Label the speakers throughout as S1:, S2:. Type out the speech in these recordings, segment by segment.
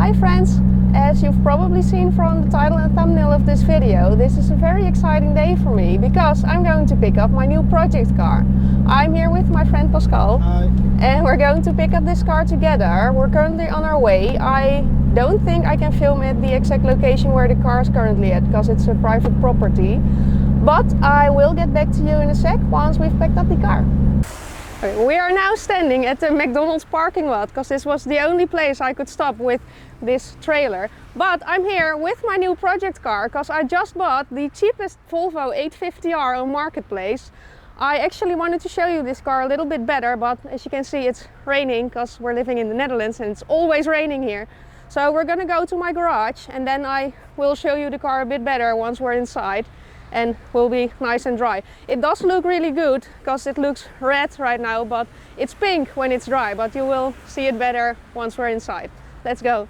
S1: Hi friends! As you've probably seen from the title and thumbnail of this video, this is a very exciting day for me because I'm going to pick up my new project car. I'm here with my friend Pascal.
S2: Hi.
S1: And we're going to pick up this car together. We're currently on our way. I don't think I can film at the exact location where the car is currently at because it's a private property. But I will get back to you in a sec once we've picked up the car. We are now standing at the McDonald's parking lot because this was the only place I could stop with this trailer. But I'm here with my new project car because I just bought the cheapest Volvo 850R on Marketplace. I actually wanted to show you this car a little bit better, but as you can see it's raining because we're living in the Netherlands and it's always raining here. So we're gonna go to my garage and then I will show you the car a bit better once we're inside. And will be nice and dry. It does look really good because it looks red right now, but it's pink when it's dry, but you will see it better once we're inside. Let's go.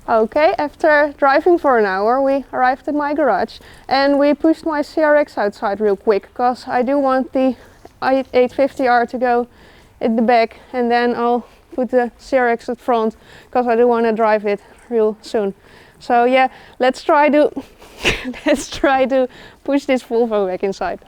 S1: Okay, after driving for an hour we arrived at my garage and we pushed my CRX outside real quick because I do want the 850R to go in the back and then I'll put the CRX at front because I do want to drive it real soon. So yeah, let's try to push this Volvo back inside.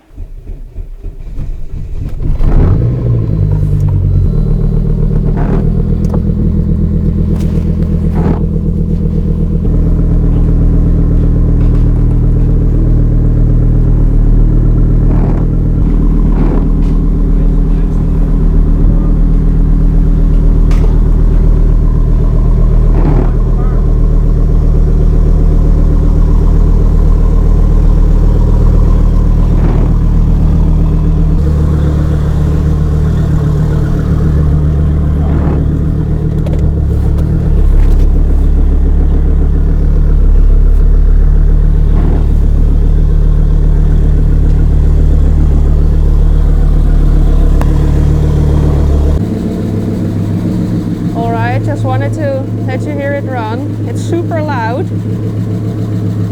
S1: Just wanted to let you hear it run. It's super loud,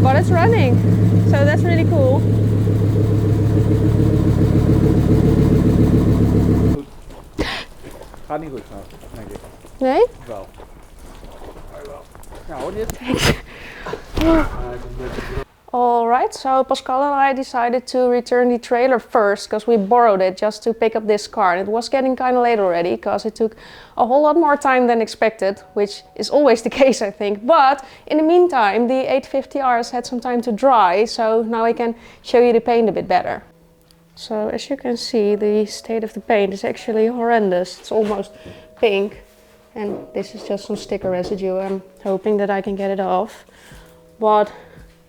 S1: but it's running, so that's really cool.
S2: Gaat niet goed nou, denk ik.
S1: Nee?
S2: Wel. Ja hoor, dit.
S1: Alright, so Pascal and I decided to return the trailer first because we borrowed it just to pick up this car. And it was getting kind of late already because it took a whole lot more time than expected, which is always the case I think. But in the meantime, the 850R has had some time to dry, so now I can show you the paint a bit better. So as you can see, the state of the paint is actually horrendous. It's almost pink and this is just some sticker residue. I'm hoping that I can get it off. But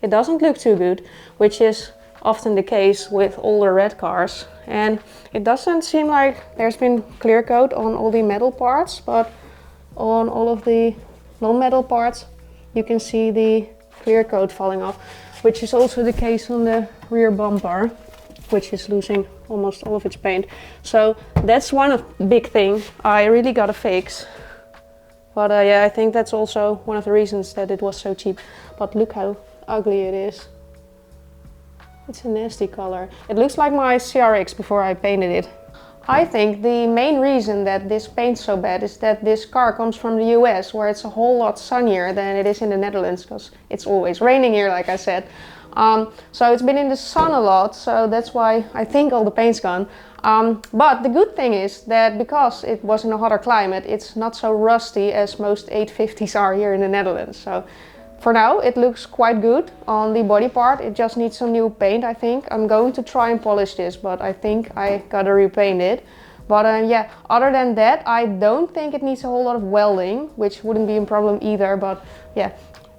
S1: it doesn't look too good, which is often the case with older red cars. And it doesn't seem like there's been clear coat on all the metal parts, but on all of the non-metal parts you can see the clear coat falling off, which is also the case on the rear bumper, which is losing almost all of its paint. So that's one big thing I really gotta fix. But yeah, I think that's also one of the reasons that it was so cheap. But look how ugly it is. It's a nasty color. It looks like my CRX before I painted it. I think the main reason that this paint's so bad is that this car comes from the US, where it's a whole lot sunnier than it is in the Netherlands because it's always raining here, like I said. So it's been in the sun a lot, so that's why I think all the paint's gone. But the good thing is that because it was in a hotter climate, it's not so rusty as most 850s are here in the Netherlands. So for now it looks quite good on the body part. It just needs some new paint, I think. I'm going to try and polish this, but I think I gotta repaint it. But yeah, other than that, I don't think it needs a whole lot of welding, which wouldn't be a problem either. But yeah,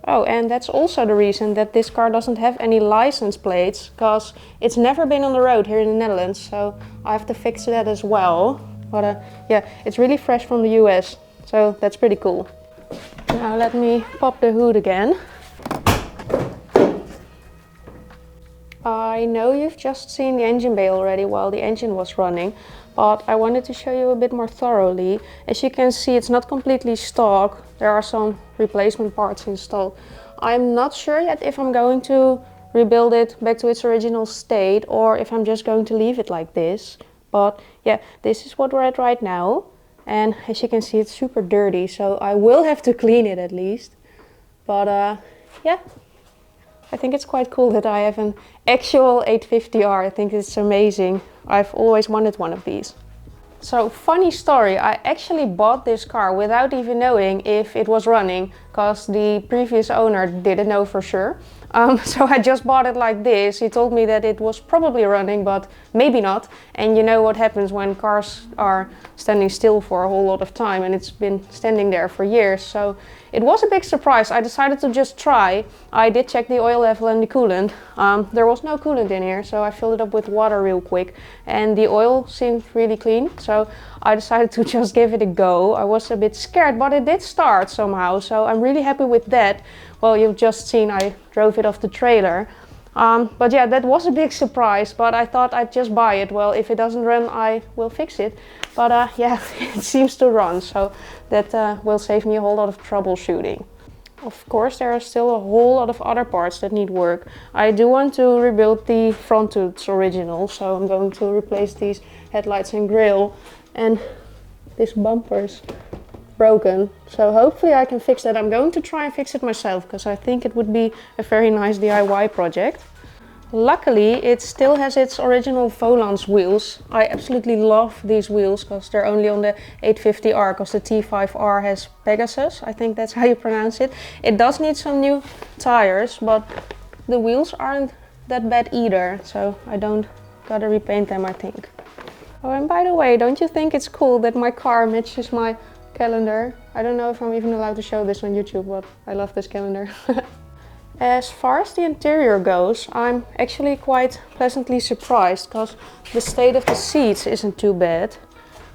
S1: Oh, and that's also the reason that this car doesn't have any license plates, because it's never been on the road here in the Netherlands, so I have to fix that as well. But yeah, it's really fresh from the US, so that's pretty cool. Now let me pop the hood again. I know you've just seen the engine bay already while the engine was running, but I wanted to show you a bit more thoroughly. As you can see, it's not completely stock. There are some replacement parts installed. I'm not sure yet if I'm going to rebuild it back to its original state or if I'm just going to leave it like this. But yeah, this is what we're at right now. And as you can see, it's super dirty, so I will have to clean it at least. But yeah, I think it's quite cool that I have an actual 850R. I think it's amazing. I've always wanted one of these. So, funny story, I actually bought this car without even knowing if it was running, because the previous owner didn't know for sure. So I just bought it like this. He told me that it was probably running, but maybe not. And you know what happens when cars are standing still for a whole lot of time, and it's been standing there for years. So it was a big surprise. I decided to just try. I did check the oil level and the coolant. There was no coolant in here, so I filled it up with water real quick. And the oil seemed really clean, so I decided to just give it a go. I was a bit scared, but it did start somehow, so I'm really happy with that. Well, you've just seen I drove it off the trailer. But yeah, that was a big surprise, but I thought I'd just buy it. Well, if it doesn't run, I will fix it. But yeah, it seems to run, so that will save me a whole lot of troubleshooting. Of course, there are still a whole lot of other parts that need work. I do want to rebuild the front to its original, so I'm going to replace these headlights and grille. And this bumper's broken, so hopefully I can fix that. I'm going to try and fix it myself because I think it would be a very nice DIY project. Luckily, it still has its original Volans wheels. I absolutely love these wheels because they're only on the 850R, because the T5R has Pegasus, I think that's how you pronounce it. It does need some new tires, but the wheels aren't that bad either, so I don't gotta repaint them, I think. Oh, and by the way, don't you think it's cool that my car matches my calendar? I don't know if I'm even allowed to show this on YouTube, but I love this calendar. As far as the interior goes, I'm actually quite pleasantly surprised because the state of the seats isn't too bad,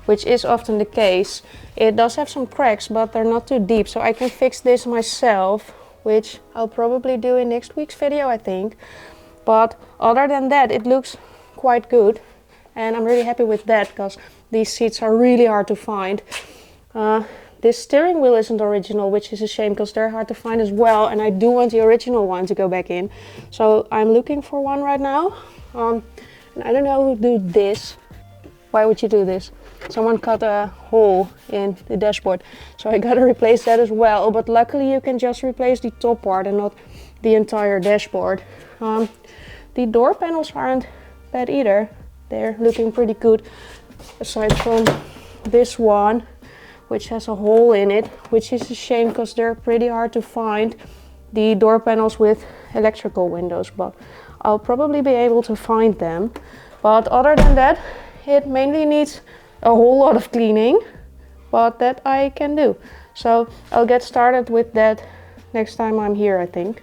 S1: which is often the case. It does have some cracks, but they're not too deep, so I can fix this myself, which I'll probably do in next week's video, I think. But other than that, it looks quite good, and I'm really happy with that because these seats are really hard to find. This steering wheel isn't original, which is a shame because they're hard to find as well, and I do want the original one to go back in. So I'm looking for one right now. And I don't know who did this. Why would you do this? Someone cut a hole in the dashboard, so I gotta replace that as well. But luckily you can just replace the top part and not the entire dashboard. The door panels aren't bad either. They're looking pretty good, aside from this one, which has a hole in it, which is a shame because they're pretty hard to find, the door panels with electrical windows, but I'll probably be able to find them. But other than that, it mainly needs a whole lot of cleaning, but that I can do. So I'll get started with that next time I'm here, I think.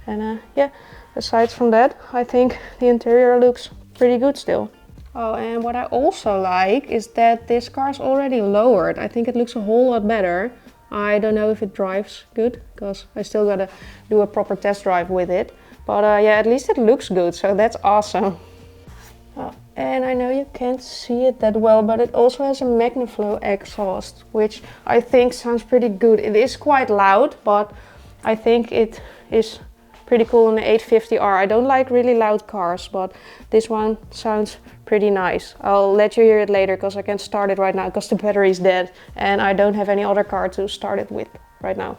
S1: And yeah, aside from that, I think the interior looks pretty good still. Oh, and what I also like is that this car is already lowered. I think it looks a whole lot better. I don't know if it drives good, because I still gotta do a proper test drive with it. But yeah, at least it looks good, so that's awesome. And I know you can't see it that well, but it also has a Magnaflow exhaust, which I think sounds pretty good. It is quite loud, but I think it is pretty cool on the 850R. I don't like really loud cars, but this one sounds pretty nice. I'll let you hear it later because I can't start it right now because the battery is dead and I don't have any other car to start it with right now.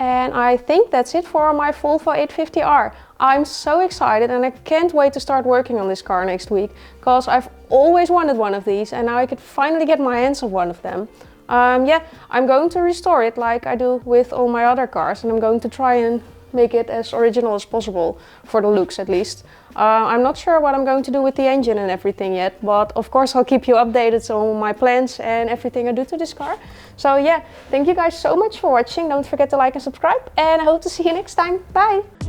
S1: And I think that's it for my Volvo 850R. I'm so excited and I can't wait to start working on this car next week because I've always wanted one of these and now I could finally get my hands on one of them. Yeah, I'm going to restore it like I do with all my other cars, and I'm going to try and make it as original as possible, for the looks at least. I'm not sure what I'm going to do with the engine and everything yet, but of course I'll keep you updated on my plans and everything I do to this car. So yeah, thank you guys so much for watching. Don't forget to like and subscribe, and I hope to see you next time. Bye!